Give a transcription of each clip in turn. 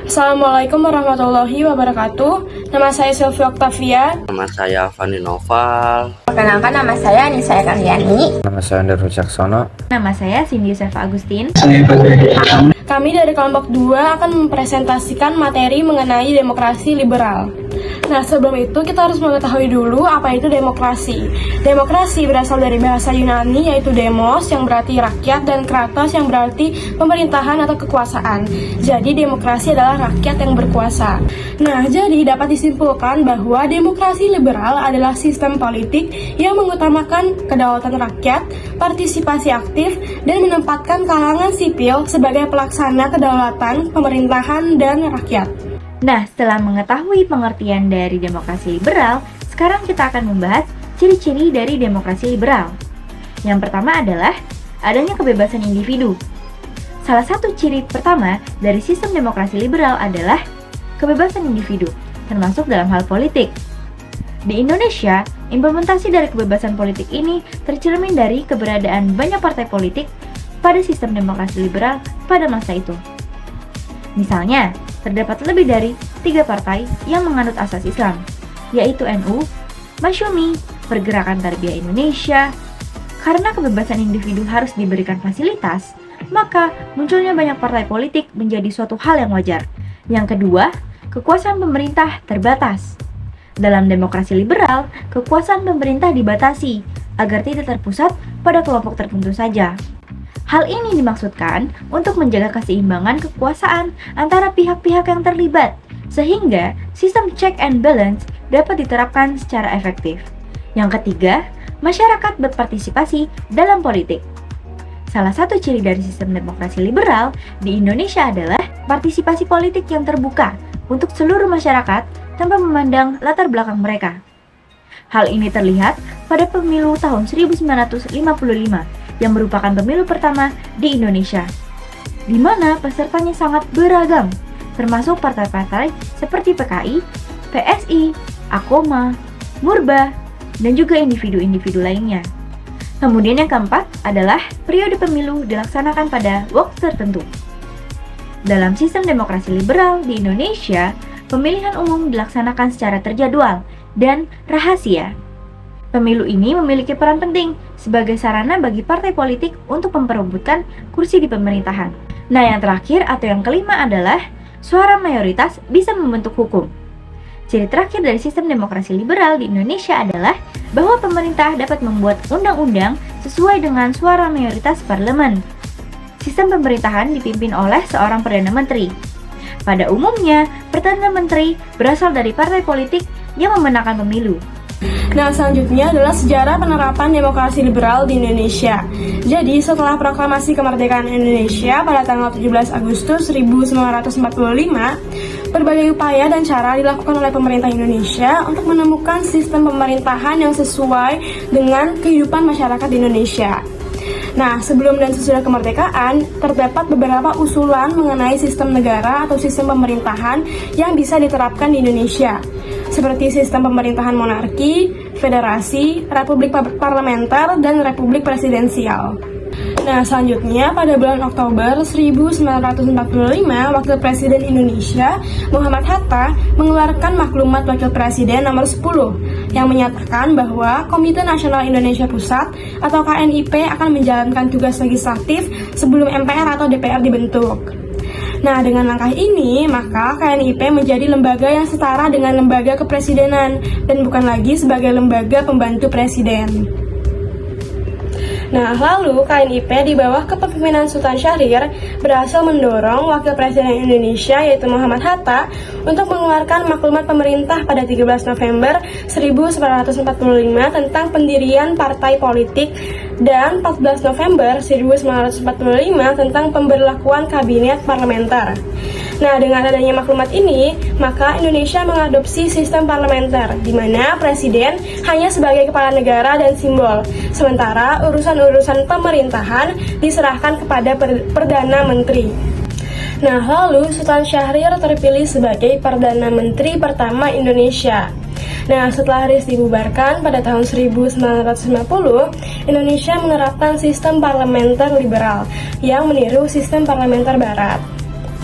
Assalamualaikum warahmatullahi wabarakatuh. Nama saya Sylvia Octavia. Nama saya Fani Noval. Perkenalkan, nama saya Anissa Karyani. Nama saya Andar Wicaksono. Nama saya Cindy Yosefa Agustin. Kami dari kelompok 2 akan mempresentasikan materi mengenai demokrasi liberal. Nah, sebelum itu kita harus mengetahui dulu apa itu demokrasi. Demokrasi berasal dari bahasa Yunani yaitu demos yang berarti rakyat dan kratos yang berarti pemerintahan atau kekuasaan. Jadi demokrasi adalah rakyat yang berkuasa. Nah, jadi dapat disimpulkan bahwa demokrasi liberal adalah sistem politik yang mengutamakan kedaulatan rakyat, partisipasi aktif, dan menempatkan kalangan sipil sebagai pelaksana kedaulatan, pemerintahan, dan rakyat. Nah, setelah mengetahui pengertian dari demokrasi liberal, sekarang kita akan membahas ciri-ciri dari demokrasi liberal. Yang pertama adalah adanya kebebasan individu. Salah satu ciri pertama dari sistem demokrasi liberal adalah kebebasan individu, termasuk dalam hal politik. Di Indonesia, implementasi dari kebebasan politik ini tercermin dari keberadaan banyak partai politik pada sistem demokrasi liberal pada masa itu. Misalnya, terdapat lebih dari 3 partai yang menganut asas Islam, yaitu NU, Masyumi, Pergerakan Tarbiyah Indonesia. Karena kebebasan individu harus diberikan fasilitas, maka munculnya banyak partai politik menjadi suatu hal yang wajar. Yang kedua, kekuasaan pemerintah terbatas. Dalam demokrasi liberal, kekuasaan pemerintah dibatasi agar tidak terpusat pada kelompok tertentu saja. Hal ini dimaksudkan untuk menjaga keseimbangan kekuasaan antara pihak-pihak yang terlibat, sehingga sistem check and balance dapat diterapkan secara efektif. Yang ketiga, masyarakat berpartisipasi dalam politik. Salah satu ciri dari sistem demokrasi liberal di Indonesia adalah partisipasi politik yang terbuka untuk seluruh masyarakat tanpa memandang latar belakang mereka. Hal ini terlihat pada pemilu tahun 1955 yang merupakan pemilu pertama di Indonesia, di mana pesertanya sangat beragam, termasuk partai-partai seperti PKI, PSI, Akoma, Murba, dan juga individu-individu lainnya. Kemudian yang keempat adalah periode pemilu dilaksanakan pada waktu tertentu. Dalam sistem demokrasi liberal di Indonesia, pemilihan umum dilaksanakan secara terjadwal dan rahasia. Pemilu ini memiliki peran penting sebagai sarana bagi partai politik untuk memperebutkan kursi di pemerintahan. Nah, yang terakhir atau yang kelima adalah suara mayoritas bisa membentuk hukum. Ciri terakhir dari sistem demokrasi liberal di Indonesia adalah bahwa pemerintah dapat membuat undang-undang sesuai dengan suara mayoritas parlemen. Sistem pemerintahan dipimpin oleh seorang Perdana Menteri. Pada umumnya, Perdana Menteri berasal dari partai politik yang memenangkan pemilu. Nah, selanjutnya adalah sejarah penerapan demokrasi liberal di Indonesia. Jadi, setelah proklamasi kemerdekaan Indonesia pada tanggal 17 Agustus 1945, berbagai upaya dan cara dilakukan oleh pemerintah Indonesia untuk menemukan sistem pemerintahan yang sesuai dengan kehidupan masyarakat di Indonesia. Nah, sebelum dan sesudah kemerdekaan, terdapat beberapa usulan mengenai sistem negara atau sistem pemerintahan yang bisa diterapkan di Indonesia, seperti sistem pemerintahan monarki, federasi, republik parlementer, dan republik presidensial. Nah, selanjutnya pada bulan Oktober 1945, Wakil Presiden Indonesia Muhammad Hatta mengeluarkan maklumat Wakil Presiden nomor 10 yang menyatakan bahwa Komite Nasional Indonesia Pusat atau KNIP akan menjalankan tugas legislatif sebelum MPR atau DPR dibentuk. Nah, dengan langkah ini, maka KNIP menjadi lembaga yang setara dengan lembaga kepresidenan dan bukan lagi sebagai lembaga pembantu presiden. Nah, lalu KNIP di bawah kepemimpinan Sultan Syahrir berhasil mendorong Wakil Presiden Indonesia yaitu Muhammad Hatta untuk mengeluarkan maklumat pemerintah pada 13 November 1945 tentang pendirian partai politik dan 14 November 1945 tentang pemberlakuan kabinet parlementer. Nah, dengan adanya maklumat ini, maka Indonesia mengadopsi sistem parlementer, di mana presiden hanya sebagai kepala negara dan simbol, sementara urusan-urusan pemerintahan diserahkan kepada Perdana Menteri. Nah, lalu Sultan Syahrir terpilih sebagai Perdana Menteri pertama Indonesia. Nah, setelah RIS dibubarkan pada tahun 1950, Indonesia menerapkan sistem parlementer liberal yang meniru sistem parlementer barat.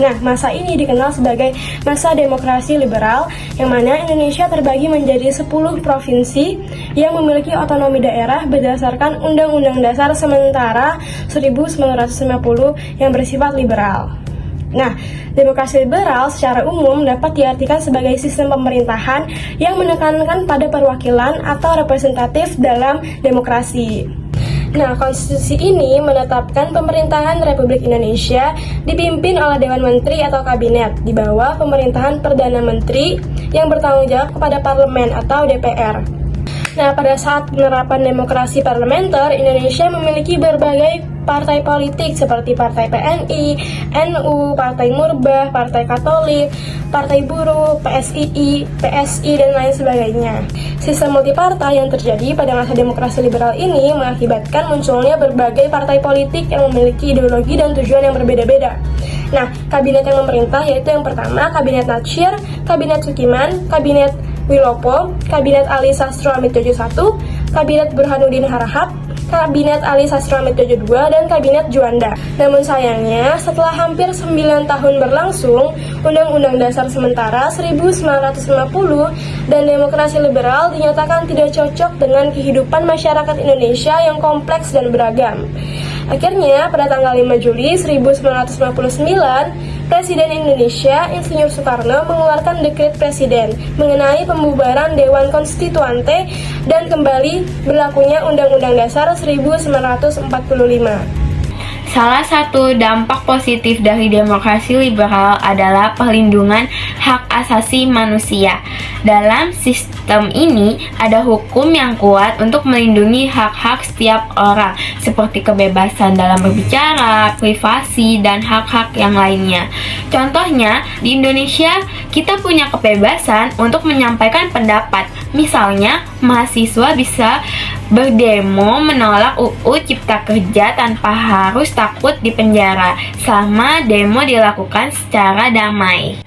Nah, masa ini dikenal sebagai masa demokrasi liberal, yang mana Indonesia terbagi menjadi 10 provinsi yang memiliki otonomi daerah berdasarkan Undang-Undang Dasar Sementara 1950 yang bersifat liberal. Nah, demokrasi liberal secara umum dapat diartikan sebagai sistem pemerintahan yang menekankan pada perwakilan atau representatif dalam demokrasi. Nah, konstitusi ini menetapkan pemerintahan Republik Indonesia dipimpin oleh Dewan Menteri atau Kabinet di bawah pemerintahan Perdana Menteri yang bertanggung jawab kepada Parlemen atau DPR. Nah, pada saat penerapan demokrasi parlementer, Indonesia memiliki berbagai partai politik seperti Partai PNI, NU, Partai Murbah, Partai Katolik, Partai Buruh, PSII, PSI, dan lain sebagainya. Sistem multipartai yang terjadi pada masa demokrasi liberal ini mengakibatkan munculnya berbagai partai politik yang memiliki ideologi dan tujuan yang berbeda-beda. Nah, kabinet yang memerintah yaitu yang pertama, Kabinet Natsir, Kabinet Sukiman, Kabinet Wilopo, Kabinet Ali Sastro Amit Jojo I, Kabinet Burhanuddin Harahap, Kabinet Ali Sastro Amit Jojo II, dan Kabinet Juanda. Namun sayangnya, setelah hampir 9 tahun berlangsung, Undang-Undang Dasar Sementara 1950 dan demokrasi liberal dinyatakan tidak cocok dengan kehidupan masyarakat Indonesia yang kompleks dan beragam. Akhirnya, pada tanggal 5 Juli 1959, Presiden Indonesia Insinyur Soekarno mengeluarkan dekret presiden mengenai pembubaran Dewan Konstituante dan kembali berlakunya Undang-Undang Dasar 1945. Salah satu dampak positif dari demokrasi liberal adalah perlindungan hak asasi manusia. Dalam sistem ini, ada hukum yang kuat untuk melindungi hak-hak setiap orang, seperti kebebasan dalam berbicara, privasi, dan hak-hak yang lainnya. Contohnya, di Indonesia, kita punya kebebasan untuk menyampaikan pendapat. Misalnya, mahasiswa bisa berdemo menolak UU Cipta Kerja tanpa harus takut dipenjara selama demo dilakukan secara damai.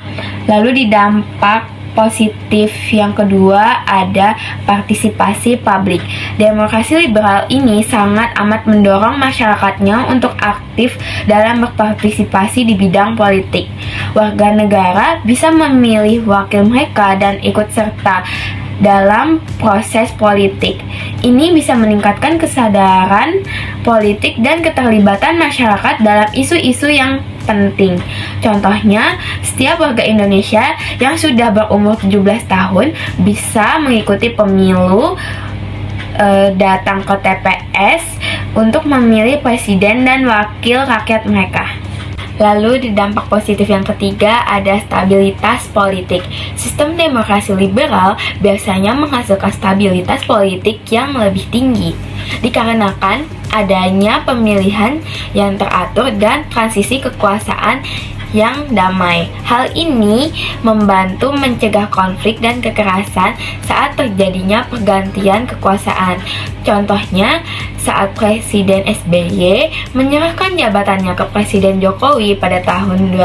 Lalu di dampak positif yang kedua ada partisipasi publik. Demokrasi liberal ini sangat amat mendorong masyarakatnya untuk aktif dalam berpartisipasi di bidang politik. Warga negara bisa memilih wakil mereka dan ikut serta dalam proses politik. Ini bisa meningkatkan kesadaran politik dan keterlibatan masyarakat dalam isu-isu yang penting. Contohnya, setiap warga Indonesia yang sudah berumur 17 tahun bisa mengikuti pemilu, datang ke TPS untuk memilih presiden dan wakil rakyat mereka. Lalu di dampak positif yang ketiga ada stabilitas politik. Sistem demokrasi liberal biasanya menghasilkan stabilitas politik yang lebih tinggi, dikarenakan adanya pemilihan yang teratur dan transisi kekuasaan yang damai. Hal ini membantu mencegah konflik dan kekerasan saat terjadinya pergantian kekuasaan. Contohnya, saat Presiden SBY menyerahkan jabatannya ke Presiden Jokowi pada tahun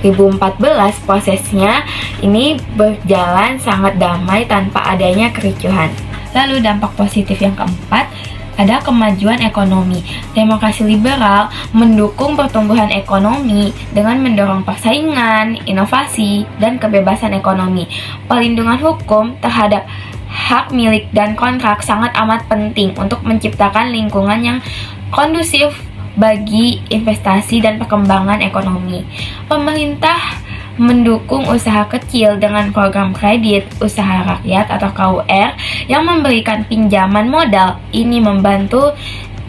2014, prosesnya ini berjalan sangat damai tanpa adanya kericuhan. Lalu dampak positif yang keempat ada kemajuan ekonomi. Demokrasi liberal mendukung pertumbuhan ekonomi dengan mendorong persaingan, inovasi, dan kebebasan ekonomi. Perlindungan hukum terhadap hak milik dan kontrak sangat amat penting untuk menciptakan lingkungan yang kondusif bagi investasi dan perkembangan ekonomi. Pemerintah mendukung usaha kecil dengan program kredit usaha rakyat atau KUR yang memberikan pinjaman modal. Ini membantu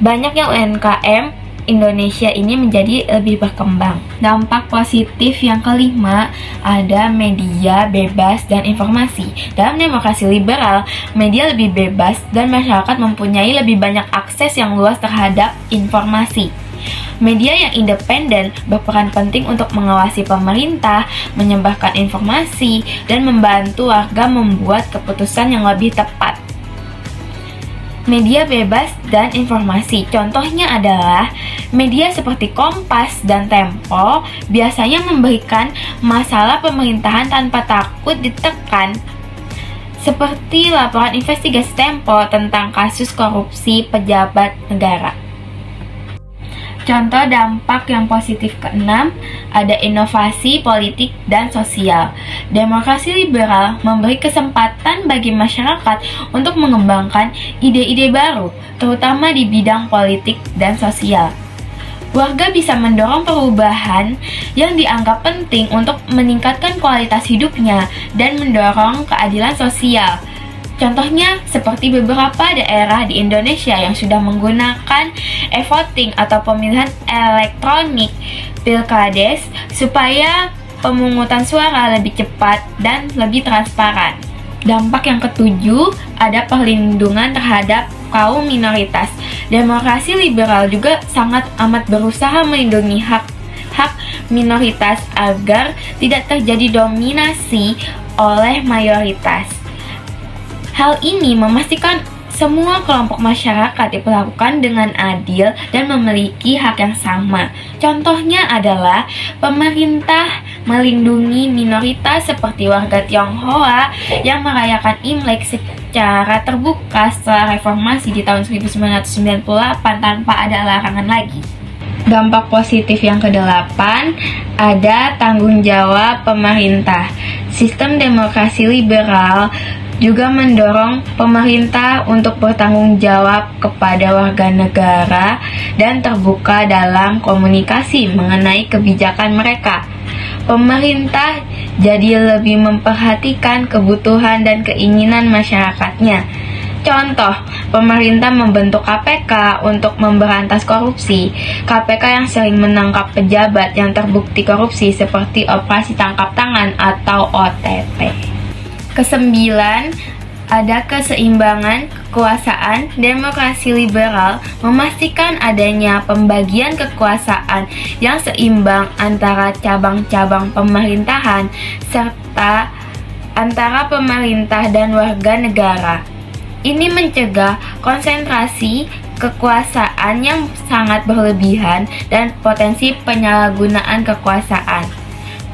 banyaknya UMKM Indonesia ini menjadi lebih berkembang. Dampak positif yang kelima ada media bebas dan informasi. Dalam demokrasi liberal, media lebih bebas dan masyarakat mempunyai lebih banyak akses yang luas terhadap informasi. Media yang independen berperan penting untuk mengawasi pemerintah, menyebarkan informasi, dan membantu warga membuat keputusan yang lebih tepat. Media bebas dan informasi, contohnya adalah media seperti Kompas dan Tempo biasanya memberikan masalah pemerintahan tanpa takut ditekan. seperti laporan investigasi Tempo tentang kasus korupsi pejabat negara. Contoh dampak yang positif keenam, ada inovasi politik dan sosial. Demokrasi liberal memberi kesempatan bagi masyarakat untuk mengembangkan ide-ide baru, terutama di bidang politik dan sosial. Warga bisa mendorong perubahan yang dianggap penting untuk meningkatkan kualitas hidupnya dan mendorong keadilan sosial. Contohnya seperti beberapa daerah di Indonesia yang sudah menggunakan e-voting atau pemilihan elektronik pilkades supaya pemungutan suara lebih cepat dan lebih transparan. Dampak yang ketujuh, ada perlindungan terhadap kaum minoritas. Demokrasi liberal juga sangat amat berusaha melindungi hak minoritas agar tidak terjadi dominasi oleh mayoritas. Hal ini memastikan semua kelompok masyarakat diperlakukan dengan adil dan memiliki hak yang sama. Contohnya adalah pemerintah melindungi minoritas seperti warga Tionghoa yang merayakan Imlek secara terbuka setelah reformasi di tahun 1998 tanpa ada larangan lagi. Dampak positif yang kedelapan, ada tanggung jawab pemerintah. Sistem demokrasi liberal juga mendorong pemerintah untuk bertanggung jawab kepada warga negara dan terbuka dalam komunikasi mengenai kebijakan mereka. Pemerintah jadi lebih memperhatikan kebutuhan dan keinginan masyarakatnya. Contoh, pemerintah membentuk KPK untuk memberantas korupsi. KPK yang sering menangkap pejabat yang terbukti korupsi seperti operasi tangkap tangan atau OTT. Kesembilan, ada keseimbangan kekuasaan. Demokrasi liberal memastikan adanya pembagian kekuasaan yang seimbang antara cabang-cabang pemerintahan serta antara pemerintah dan warga negara. Ini mencegah konsentrasi kekuasaan yang sangat berlebihan dan potensi penyalahgunaan kekuasaan.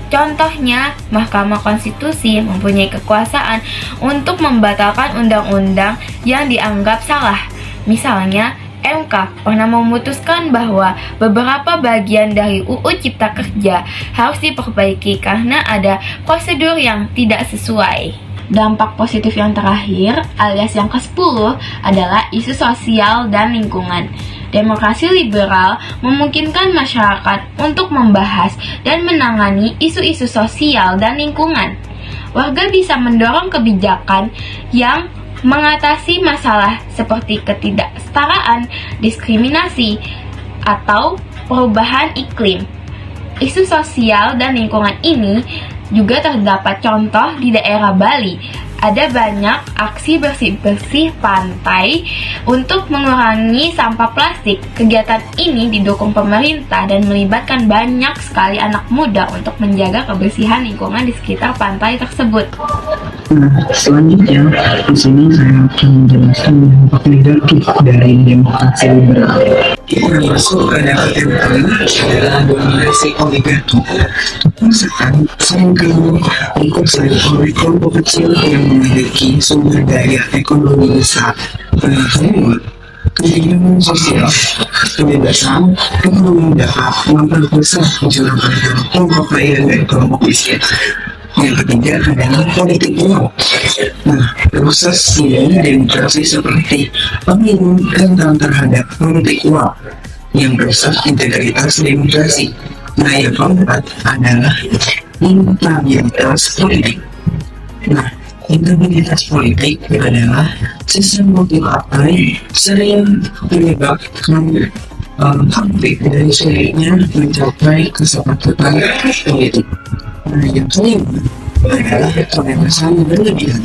Contohnya, Mahkamah Konstitusi mempunyai kekuasaan untuk membatalkan undang-undang yang dianggap salah. Misalnya, MK pernah memutuskan bahwa beberapa bagian dari UU Cipta Kerja harus diperbaiki karena ada prosedur yang tidak sesuai. Dampak positif yang terakhir, alias yang ke-10, adalah isu sosial dan lingkungan. Demokrasi liberal memungkinkan masyarakat untuk membahas dan menangani isu-isu sosial dan lingkungan. Warga bisa mendorong kebijakan yang mengatasi masalah seperti ketidaksetaraan, diskriminasi, atau perubahan iklim. Isu sosial dan lingkungan ini juga terdapat contoh di daerah Bali. Ada banyak aksi bersih-bersih pantai untuk mengurangi sampah plastik. Kegiatan ini didukung pemerintah dan melibatkan banyak sekali anak muda untuk menjaga kebersihan lingkungan di sekitar pantai tersebut. Nah, selanjutnya di sini saya akan menjelaskan dampak negatif dari demokrasi liberal. Kita masuk pada kategori adalah dominasi oligarki. Kekuasaan seringkali dikuasai oleh kelompok kecil yang memiliki sumber daya ekonomi besar. Kedua, kehidupan sosial, kebebasan ekonomi dapat memperbesar kecurangan kelompok kaya dan kelompok miskin. Yang ketiga adalah politik uang. Nah, proses ini demokrasi seperti pemilu tentang terhadap politik uang yang merusak integritas demokrasi. Nah, yang keempat adalah instabilitas politik. Nah, instabilitas politik adalah sistem multi-partai sering menyebabkan konflik dari sulitnya mencapai kesepakatan politik. Nah, yang kelima adalah kebebasan berlebihan.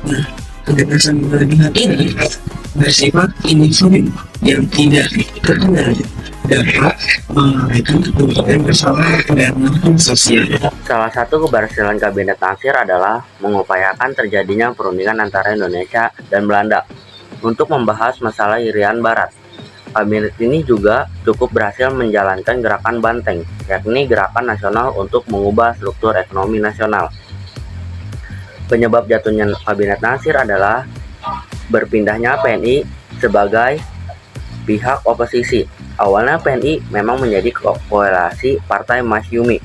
Nah, kebebasan berlebihan ini bersifat individu yang tidak terkendali, dapat mengabaikan kepentingan bersama dan sosial. Salah satu keberhasilan Kabinet Nasir adalah mengupayakan terjadinya perundingan antara Indonesia dan Belanda untuk membahas masalah Irian Barat. Kabinet ini juga cukup berhasil menjalankan gerakan Banteng, yakni gerakan nasional untuk mengubah struktur ekonomi nasional. Penyebab jatuhnya Kabinet Natsir adalah berpindahnya PNI sebagai pihak oposisi. Awalnya PNI memang menjadi koalisi Partai Masyumi.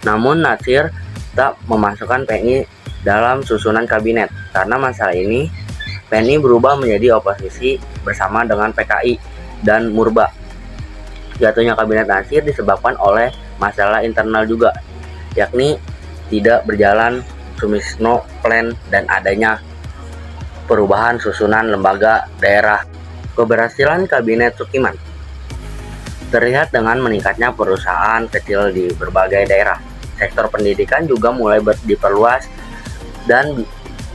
Namun Natsir tak memasukkan PNI dalam susunan kabinet. Karena masalah ini, PNI berubah menjadi oposisi bersama dengan PKI dan Murba. Jatuhnya Kabinet Natsir disebabkan oleh masalah internal juga, yakni tidak berjalan Sumisno Plan dan adanya perubahan susunan lembaga daerah. Keberhasilan Kabinet Sukiman terlihat dengan meningkatnya perusahaan kecil di berbagai daerah. Sektor pendidikan juga mulai diperluas dan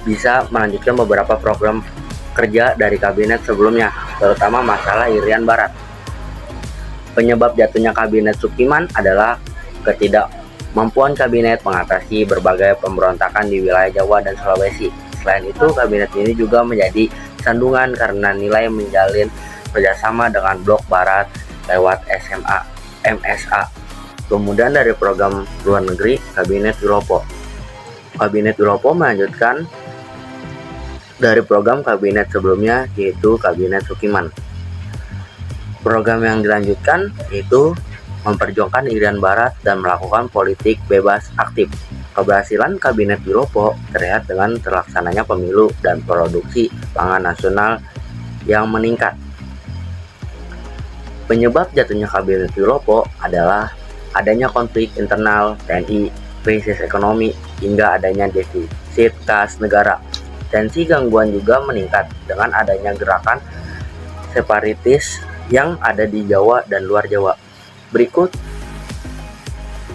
bisa melanjutkan beberapa program kerja dari kabinet sebelumnya, terutama masalah Irian Barat. Penyebab jatuhnya Kabinet Sukiman adalah ketidakmampuan kabinet mengatasi berbagai pemberontakan di wilayah Jawa dan Sulawesi. Selain itu, kabinet ini juga menjadi sandungan karena nilai menjalin kerjasama dengan Blok Barat lewat MSA. Kemudian dari program luar negeri, Kabinet Wilopo. Kabinet Wilopo melanjutkan dari program kabinet sebelumnya, yaitu Kabinet Sukiman. Program yang dilanjutkan yaitu memperjuangkan Irian Barat dan melakukan politik bebas aktif. Keberhasilan Kabinet Wilopo terlihat dengan terlaksananya pemilu dan produksi pangan nasional yang meningkat. Penyebab jatuhnya Kabinet Wilopo adalah adanya konflik internal TNI, krisis ekonomi, hingga adanya defisit kas negara. Tensi gangguan juga meningkat dengan adanya gerakan separatis yang ada di Jawa dan luar Jawa. Berikut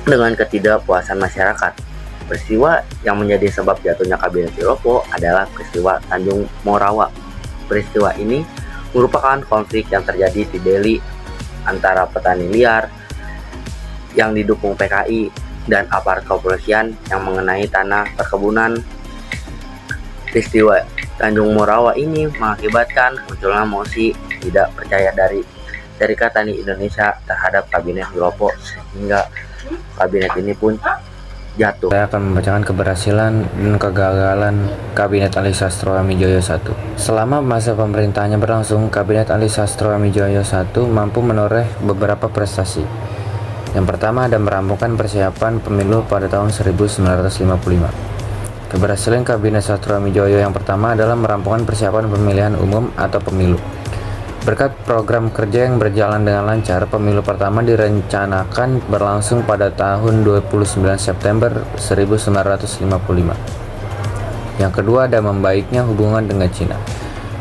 dengan ketidakpuasan masyarakat. Peristiwa yang menjadi sebab jatuhnya Kabinet Wilopo adalah peristiwa Tanjung Morawa. Peristiwa ini merupakan konflik yang terjadi di Delhi antara petani liar yang didukung PKI dan aparat kepolisian yang mengenai tanah perkebunan. Peristiwa Tanjung Morawa ini mengakibatkan munculnya mosi tidak percaya dari Serikat Tani Indonesia terhadap Kabinet Wilopo, sehingga kabinet ini pun jatuh. Saya akan membacakan keberhasilan dan kegagalan Kabinet Ali Sastro Amijoyo I. Selama masa pemerintahannya berlangsung, Kabinet Ali Sastro Amijoyo I mampu menoreh beberapa prestasi. Yang pertama ada merampungkan persiapan pemilu pada tahun 1955. Keberhasilan Kabinet Sastro Amijoyo yang pertama adalah merampungkan persiapan pemilihan umum atau pemilu. Berkat program kerja yang berjalan dengan lancar, pemilu pertama direncanakan berlangsung pada tahun 29 September 1955. Yang kedua ada membaiknya hubungan dengan Cina.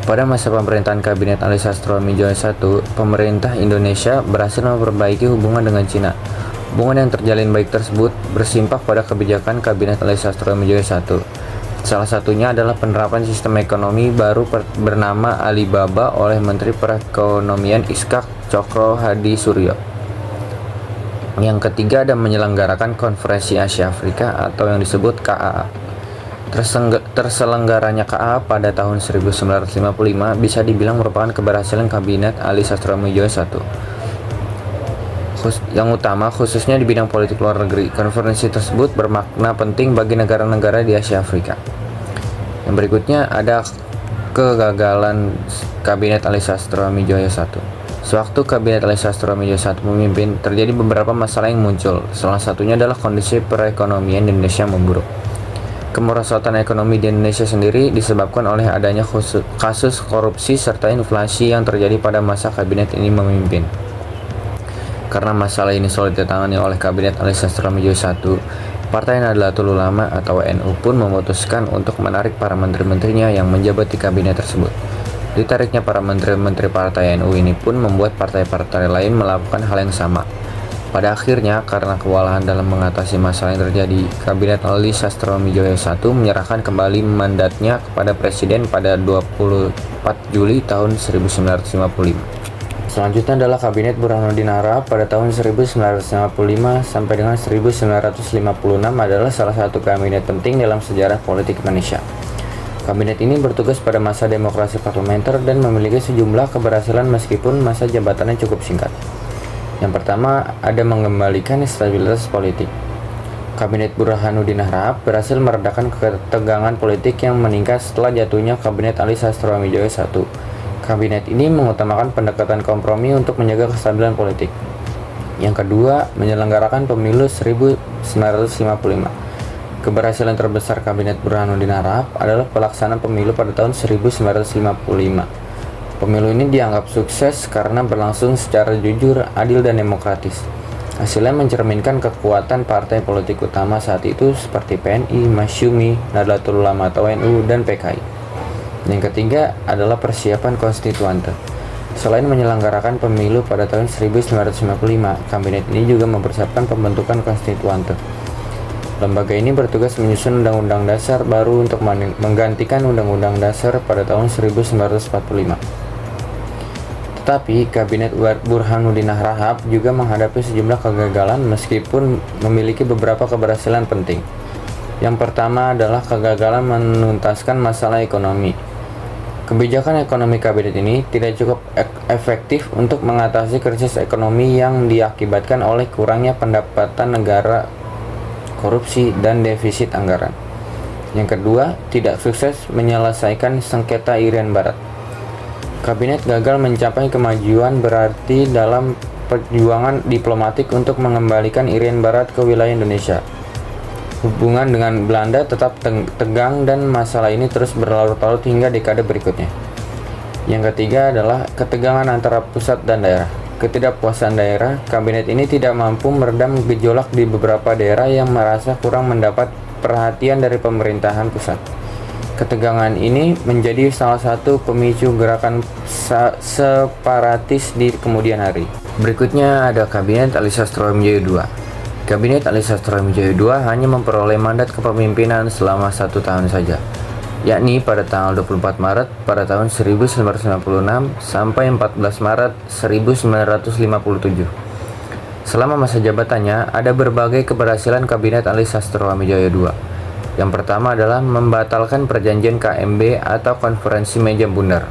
Pada masa pemerintahan Kabinet Ali Sastro Amijoyo I, pemerintah Indonesia berhasil memperbaiki hubungan dengan Cina. Hubungan yang terjalin baik tersebut bersimpak pada kebijakan Kabinet Ali Sastro Amijoyo I. Salah satunya adalah penerapan sistem ekonomi baru bernama Alibaba oleh Menteri Perekonomian Ishak Cokro Hadi Suryo. Yang ketiga ada menyelenggarakan Konferensi Asia Afrika atau yang disebut KAA. Terselenggaranya KAA pada tahun 1955 bisa dibilang merupakan keberhasilan Kabinet Ali Sastro Amijoyo I. Yang utama khususnya di bidang politik luar negeri. Konferensi tersebut bermakna penting bagi negara-negara di Asia Afrika. Yang berikutnya ada kegagalan Kabinet Ali Sastro Amijoyo I. Sewaktu Kabinet Ali Sastro Amijoyo I memimpin, terjadi beberapa masalah yang muncul. Salah satunya adalah kondisi perekonomian Indonesia memburuk. Kemerosotan ekonomi di Indonesia sendiri disebabkan oleh adanya kasus korupsi serta inflasi yang terjadi pada masa Kabinet ini memimpin. Karena masalah ini sulit ditangani oleh Kabinet Ali Sastro Amijoyo I, Partai Nahdlatul Ulama atau NU pun memutuskan untuk menarik para menteri-menterinya yang menjabat di kabinet tersebut. Ditariknya para menteri-menteri Partai NU ini pun membuat partai-partai lain melakukan hal yang sama. Pada akhirnya, karena kewalahan dalam mengatasi masalah yang terjadi, Kabinet Ali Sastro Amijoyo I menyerahkan kembali mandatnya kepada Presiden pada 24 Juli tahun 1955. Selanjutnya adalah Kabinet Burhanuddin Arab pada tahun 1955 sampai dengan 1956 adalah salah satu kabinet penting dalam sejarah politik Indonesia. Kabinet ini bertugas pada masa demokrasi parlementer dan memiliki sejumlah keberhasilan meskipun masa jabatannya cukup singkat. Yang pertama ada mengembalikan stabilitas politik. Kabinet Burhanuddin Harahap berhasil meredakan ketegangan politik yang meningkat setelah jatuhnya Kabinet Ali Sastroamidjojo I. Kabinet ini mengutamakan pendekatan kompromi untuk menjaga kestabilan politik. Yang kedua, menyelenggarakan pemilu 1955. Keberhasilan terbesar Kabinet Burhanuddin Harahap adalah pelaksanaan pemilu pada tahun 1955. Pemilu ini dianggap sukses karena berlangsung secara jujur, adil, dan demokratis. Hasilnya mencerminkan kekuatan partai politik utama saat itu seperti PNI, Masyumi, Nahdlatul Ulama atau NU, dan PKI. Yang ketiga adalah persiapan konstituante. Selain menyelenggarakan pemilu pada tahun 1955, kabinet ini juga mempersiapkan pembentukan konstituante. Lembaga ini bertugas menyusun undang-undang dasar baru untuk menggantikan undang-undang dasar pada tahun 1945. Tetapi, Kabinet Burhanuddin Harahap juga menghadapi sejumlah kegagalan meskipun memiliki beberapa keberhasilan penting. Yang pertama adalah kegagalan menuntaskan masalah ekonomi. Kebijakan ekonomi kabinet ini tidak cukup efektif untuk mengatasi krisis ekonomi yang diakibatkan oleh kurangnya pendapatan negara, korupsi, dan defisit anggaran. Yang kedua, tidak sukses menyelesaikan sengketa Irian Barat. Kabinet gagal mencapai kemajuan berarti dalam perjuangan diplomatik untuk mengembalikan Irian Barat ke wilayah Indonesia. Hubungan dengan Belanda tetap tegang dan masalah ini terus berlarut-larut hingga dekade berikutnya. Yang ketiga adalah ketegangan antara pusat dan daerah. Ketidakpuasan daerah, kabinet ini tidak mampu meredam gejolak di beberapa daerah yang merasa kurang mendapat perhatian dari pemerintahan pusat. Ketegangan ini menjadi salah satu pemicu gerakan separatis di kemudian hari. Berikutnya ada Kabinet Ali Sastroamidjojo II. Kabinet Ali Sastroamidjojo II hanya memperoleh mandat kepemimpinan selama 1 tahun saja, yakni pada tanggal 24 Maret pada tahun 1956 sampai 14 Maret 1957. Selama masa jabatannya, ada berbagai keberhasilan Kabinet Ali Sastroamidjojo II. Yang pertama adalah membatalkan perjanjian KMB atau Konferensi Meja Bundar.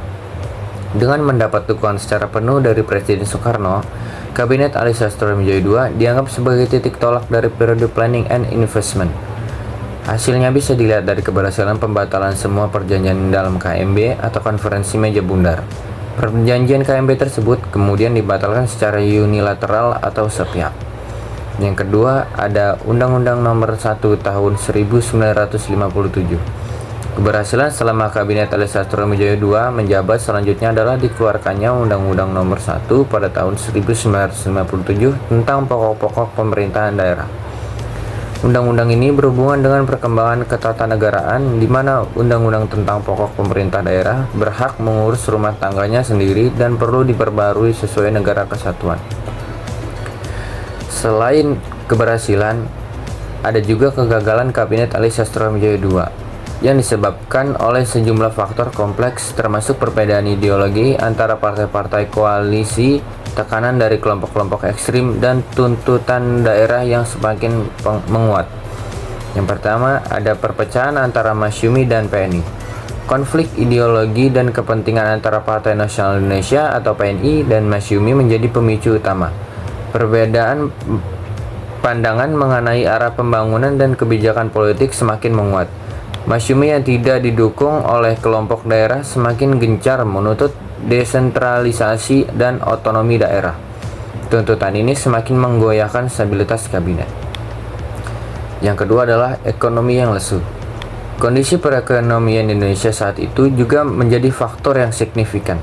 Dengan mendapat dukungan secara penuh dari Presiden Soekarno, Kabinet Ali Sastroamidjojo II dianggap sebagai titik tolak dari periode Planning and Investment. Hasilnya bisa dilihat dari keberhasilan pembatalan semua perjanjian dalam KMB atau Konferensi Meja Bundar. Perjanjian KMB tersebut kemudian dibatalkan secara unilateral atau sepihak. Yang kedua, ada Undang-Undang Nomor 1 Tahun 1957. Keberhasilan selama Kabinet Ali Sastroamidjojo II menjabat selanjutnya adalah dikeluarkannya Undang-Undang Nomor 1 pada tahun 1957 tentang pokok-pokok pemerintahan daerah. Undang-undang ini berhubungan dengan perkembangan ketatanegaraan di mana undang-undang tentang pokok pemerintah daerah berhak mengurus rumah tangganya sendiri dan perlu diperbarui sesuai negara kesatuan. Selain keberhasilan, ada juga kegagalan Kabinet Ali Sastroamidjojo II yang disebabkan oleh sejumlah faktor kompleks termasuk perbedaan ideologi antara partai-partai koalisi, tekanan dari kelompok-kelompok ekstrim, dan tuntutan daerah yang semakin menguat. Yang pertama, ada perpecahan antara Masyumi dan PNI. Konflik ideologi dan kepentingan antara Partai Nasional Indonesia atau PNI dan Masyumi menjadi pemicu utama. Perbedaan pandangan mengenai arah pembangunan dan kebijakan politik semakin menguat. Masyumi yang tidak didukung oleh kelompok daerah semakin gencar menuntut desentralisasi dan otonomi daerah. Tuntutan ini semakin menggoyahkan stabilitas kabinet. Yang kedua adalah ekonomi yang lesu. Kondisi perekonomian Indonesia saat itu juga menjadi faktor yang signifikan.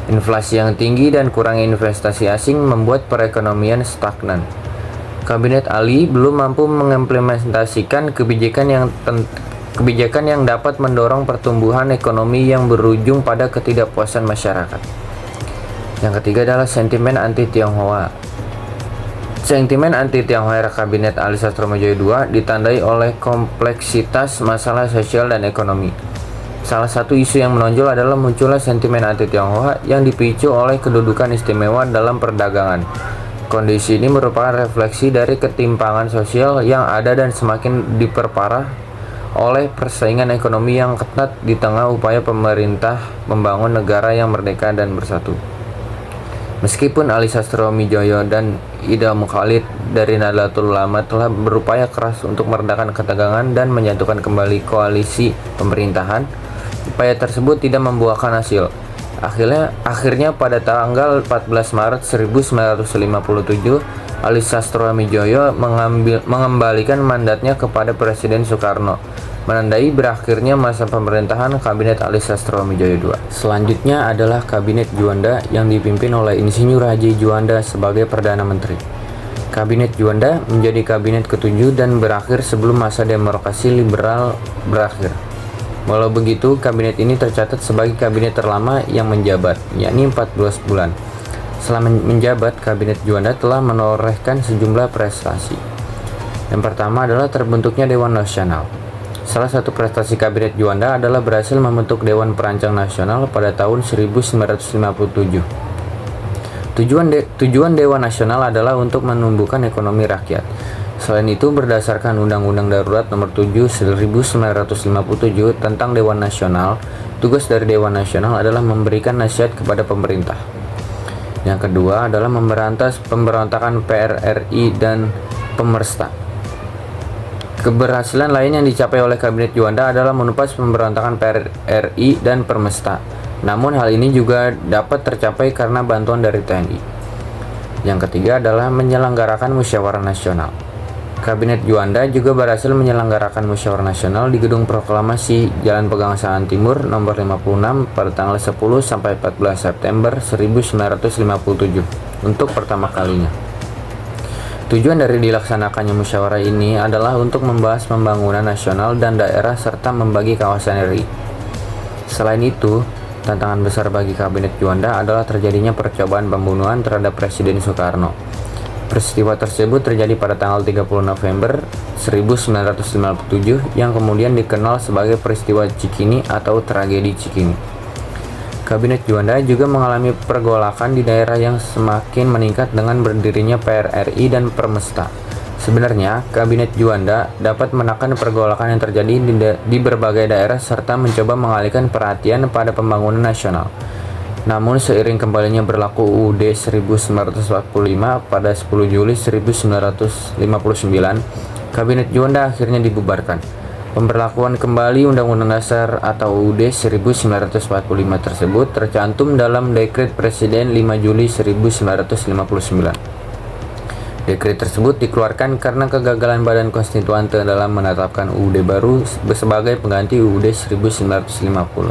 Inflasi yang tinggi dan kurangnya investasi asing membuat perekonomian stagnan. Kabinet Ali belum mampu mengimplementasikan kebijakan yang dapat mendorong pertumbuhan ekonomi yang berujung pada ketidakpuasan masyarakat. Yang ketiga adalah sentimen anti-Tionghoa. Sentimen anti-Tionghoa era Kabinet Ali Sastroamidjojo II ditandai oleh kompleksitas masalah sosial dan ekonomi. Salah satu isu yang menonjol adalah munculnya sentimen anti-Tionghoa yang dipicu oleh kedudukan istimewa dalam perdagangan. Kondisi ini merupakan refleksi dari ketimpangan sosial yang ada dan semakin diperparah oleh persaingan ekonomi yang ketat di tengah upaya pemerintah membangun negara yang merdeka dan bersatu. Meskipun Ali Sastroamidjojo dan Ida Mukhalid dari Nahdlatul Ulama telah berupaya keras untuk meredakan ketegangan dan menjatuhkan kembali koalisi pemerintahan, upaya tersebut tidak membuahkan hasil. Akhirnya pada tanggal 14 Maret 1957, Ali Sastroamidjojo mengembalikan mandatnya kepada Presiden Soekarno, menandai berakhirnya masa pemerintahan Kabinet Ali Sastroamidjojo II. Selanjutnya adalah Kabinet Juanda yang dipimpin oleh Insinyur Haji Juanda sebagai Perdana Menteri. Kabinet Juanda menjadi kabinet ke-7 dan berakhir sebelum masa demokrasi liberal berakhir. Walau begitu, kabinet ini tercatat sebagai kabinet terlama yang menjabat, yakni 14 bulan. Selama menjabat, Kabinet Juanda telah menorehkan sejumlah prestasi. Yang pertama adalah terbentuknya Dewan Nasional. Salah satu prestasi Kabinet Juanda adalah berhasil membentuk Dewan Perancang Nasional pada tahun 1957. Tujuan Dewan Nasional adalah untuk menumbuhkan ekonomi rakyat. Selain itu, berdasarkan Undang-Undang Darurat Nomor 7 1957 tentang Dewan Nasional, tugas dari Dewan Nasional adalah memberikan nasihat kepada pemerintah. Yang kedua adalah memberantas pemberontakan PRRI dan Pemersta. Keberhasilan lain yang dicapai oleh Kabinet Juanda adalah menumpas pemberontakan PRRI dan Permesta. Namun hal ini juga dapat tercapai karena bantuan dari TNI. Yang ketiga adalah menyelenggarakan musyawarah nasional. Kabinet Juanda juga berhasil menyelenggarakan musyawarah nasional di Gedung Proklamasi Jalan Pegangsaan Timur nomor 56 pada tanggal 10 sampai 14 September 1957 untuk pertama kalinya. Tujuan dari dilaksanakannya musyawarah ini adalah untuk membahas pembangunan nasional dan daerah serta membagi kawasan RI. Selain itu, tantangan besar bagi Kabinet Juanda adalah terjadinya percobaan pembunuhan terhadap Presiden Soekarno. Peristiwa tersebut terjadi pada tanggal 30 November 1957 yang kemudian dikenal sebagai peristiwa Cikini atau tragedi Cikini. Kabinet Juanda juga mengalami pergolakan di daerah yang semakin meningkat dengan berdirinya PRRI dan Permesta. Sebenarnya, Kabinet Juanda dapat menekan pergolakan yang terjadi di berbagai daerah serta mencoba mengalihkan perhatian pada pembangunan nasional. Namun seiring kembalinya berlaku UUD 1945 pada 10 Juli 1959, Kabinet Juanda akhirnya dibubarkan. Pemberlakuan kembali Undang-Undang Dasar atau UUD 1945 tersebut tercantum dalam Dekret Presiden 5 Juli 1959. Dekret tersebut dikeluarkan karena kegagalan Badan Konstituante dalam menetapkan UUD baru sebagai pengganti UUD 1950.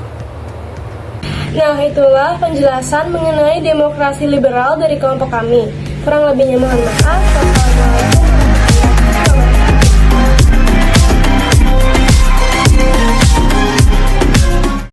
Nah, itulah penjelasan mengenai demokrasi liberal dari kelompok kami. Kurang lebihnya mohon maaf. Wassalamualaikum